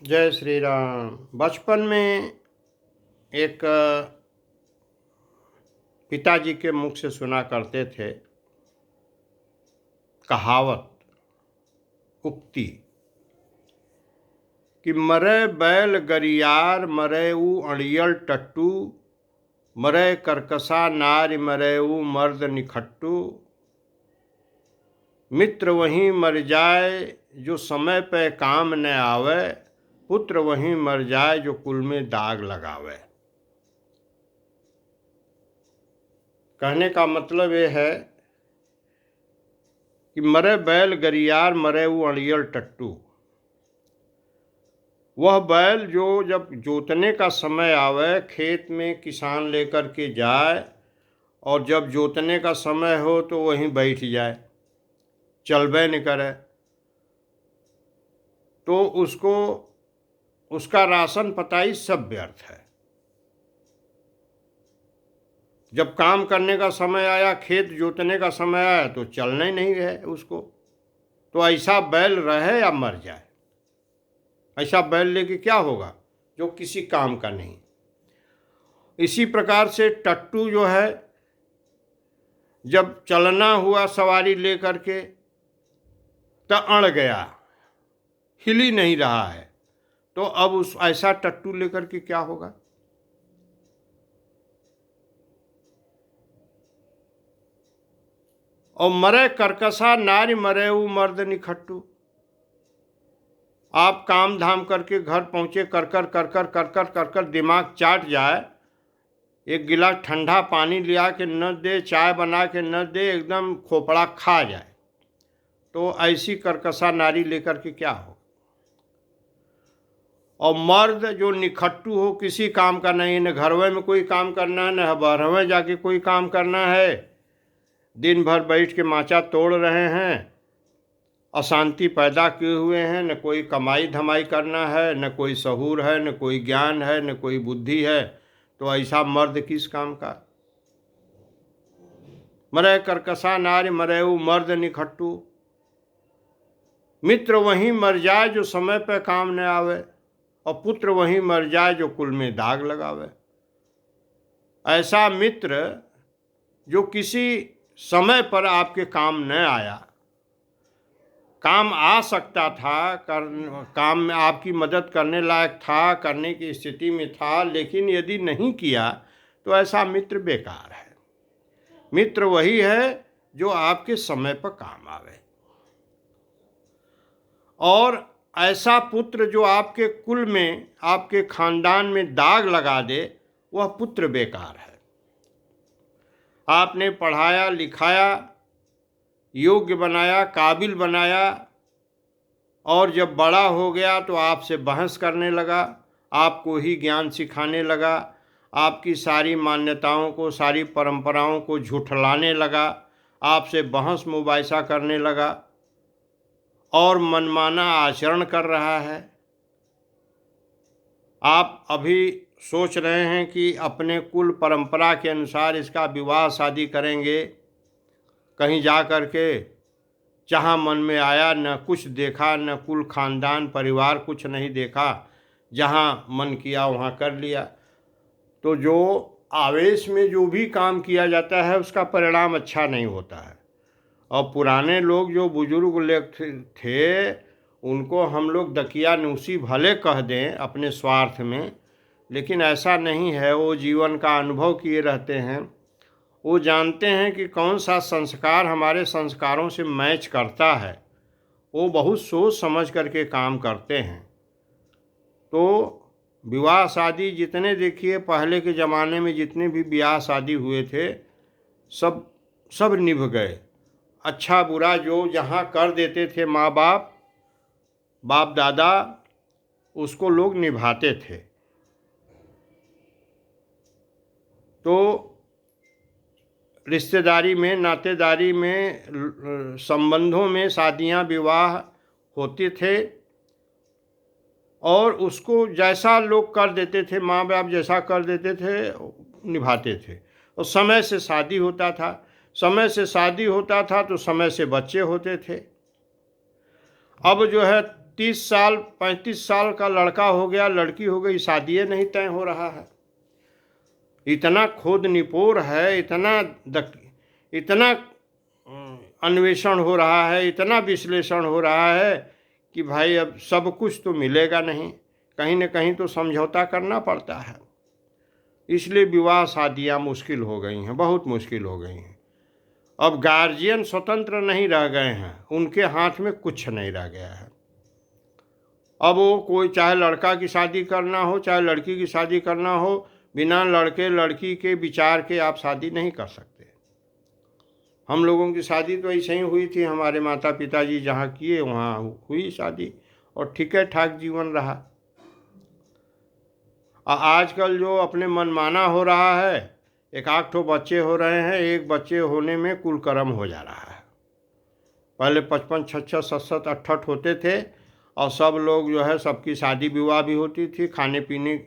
जय श्री राम। बचपन में एक पिताजी के मुख से सुना करते थे कहावत, उक्ति कि मरे बैल गरियार मरे ऊ अड़ियल टट्टू, मरे करकसा नारी मरे ऊ मर्द निखट्टू। मित्र वहीं मर जाए जो समय पे काम न आवे, पुत्र वहीं मर जाए जो कुल में दाग लगावे। कहने का मतलब ये है कि मरे बैल गरियार मरे वो अड़ियल टट्टू। वह बैल जो जब जोतने का समय आवे, खेत में किसान लेकर के जाए और जब जोतने का समय हो तो वहीं बैठ जाए, चलबे न करे, तो उसको उसका राशन पताई सब व्यर्थ है। जब काम करने का समय आया, खेत जोतने का समय आया तो चलना ही नहीं है उसको। तो ऐसा बैल रहे या मर जाए, ऐसा बैल लेके क्या होगा जो किसी काम का नहीं। इसी प्रकार से टट्टू जो है, जब चलना हुआ सवारी लेकर के तो अड़ गया, हिल ही नहीं रहा है, तो अब उस ऐसा टट्टू लेकर के क्या होगा। और मरे करकसा नारी मरे ऊ मर्द निखट्टू। आप काम धाम करके घर पहुँचे, कर कर कर कर कर कर कर कर दिमाग चाट जाए, एक गिलास ठंडा पानी लिया के न दे, चाय बना के न दे, एकदम खोपड़ा खा जाए, तो ऐसी करकसा नारी लेकर के क्या हो। और मर्द जो निखट्टू हो, किसी काम का नहीं, न घरवे में कोई काम करना है, न बाहरवे जाके कोई काम करना है, दिन भर बैठ के माचा तोड़ रहे हैं, अशांति पैदा किए हुए हैं, न कोई कमाई धमाई करना है, न कोई सहूर है, न कोई ज्ञान है, न कोई बुद्धि है, तो ऐसा मर्द किस काम का। मरे करकसा नारी मरे ऊ मर्द निखट्टू। मित्र वहीं मर जाए जो समय पे काम न आवे, और पुत्र वहीं मर जाए जो कुल में दाग लगावे। ऐसा मित्र जो किसी समय पर आपके काम न आया, काम आ सकता था, काम में आपकी मदद करने लायक था, करने की स्थिति में था, लेकिन यदि नहीं किया तो ऐसा मित्र बेकार है। मित्र वही है जो आपके समय पर काम आवे। और ऐसा पुत्र जो आपके कुल में, आपके खानदान में दाग लगा दे, वह पुत्र बेकार है। आपने पढ़ाया लिखाया, योग्य बनाया, काबिल बनाया, और जब बड़ा हो गया तो आपसे बहस करने लगा, आपको ही ज्ञान सिखाने लगा, आपकी सारी मान्यताओं को, सारी परंपराओं को झुठलाने लगा, आपसे बहस मुबाहिसा करने लगा और मनमाना आचरण कर रहा है। आप अभी सोच रहे हैं कि अपने कुल परंपरा के अनुसार इसका विवाह शादी करेंगे, कहीं जा कर के जहाँ मन में आया, न कुछ देखा, न कुल खानदान परिवार कुछ नहीं देखा, जहाँ मन किया वहाँ कर लिया। तो जो आवेश में जो भी काम किया जाता है उसका परिणाम अच्छा नहीं होता है। और पुराने लोग जो बुजुर्ग लोग थे, उनको हम लोग दकियानूसी भले कह दें अपने स्वार्थ में, लेकिन ऐसा नहीं है। वो जीवन का अनुभव किए रहते हैं, वो जानते हैं कि कौन सा संस्कार हमारे संस्कारों से मैच करता है। वो बहुत सोच समझ करके काम करते हैं। तो विवाह शादी जितने देखिए, पहले के ज़माने में जितने भी ब्याह शादी हुए थे, सब निभ गए। अच्छा बुरा जो जहाँ कर देते थे माँ बाप दादा, उसको लोग निभाते थे। तो रिश्तेदारी में, नातेदारी में, संबंधों में शादियाँ विवाह होते थे, और उसको जैसा लोग कर देते थे, माँ बाप जैसा कर देते थे, निभाते थे। और समय से शादी होता था, समय से शादी होता था तो समय से बच्चे होते थे। अब जो है 30 साल 35 साल का लड़का हो गया, लड़की हो गई, शादी नहीं तय हो रहा है। इतना खोद निपोर है, इतना अन्वेषण हो रहा है, इतना विश्लेषण हो रहा है कि भाई अब सब कुछ तो मिलेगा नहीं, कहीं न कहीं तो समझौता करना पड़ता है। इसलिए विवाह शादियाँ मुश्किल हो गई हैं, बहुत मुश्किल हो गई हैं। अब गार्जियन स्वतंत्र नहीं रह गए हैं, उनके हाथ में कुछ नहीं रह गया है। अब वो कोई चाहे लड़का की शादी करना हो चाहे लड़की की शादी करना हो, बिना लड़के लड़की के विचार के आप शादी नहीं कर सकते। हम लोगों की शादी तो ऐसे ही हुई थी, हमारे माता पिताजी जहाँ किए वहाँ हुई शादी और ठीक ठाक जीवन रहा। आजकल जो अपने मनमाना हो रहा है, एक आध ठो बच्चे हो रहे हैं, एक बच्चे होने में कुल कर्म हो जा रहा है। पहले 55 66 67 68 होते थे और सब लोग जो है, सबकी शादी विवाह भी होती थी, खाने पीने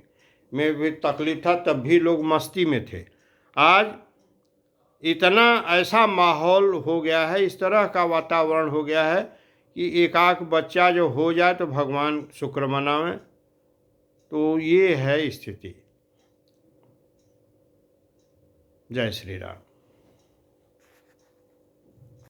में भी तकलीफ था, तब भी लोग मस्ती में थे। आज इतना ऐसा माहौल हो गया है, इस तरह का वातावरण हो गया है कि एक आध बच्चा जो हो जाए तो भगवान शुक्र मनावें। तो ये है स्थिति। जय श्री राम।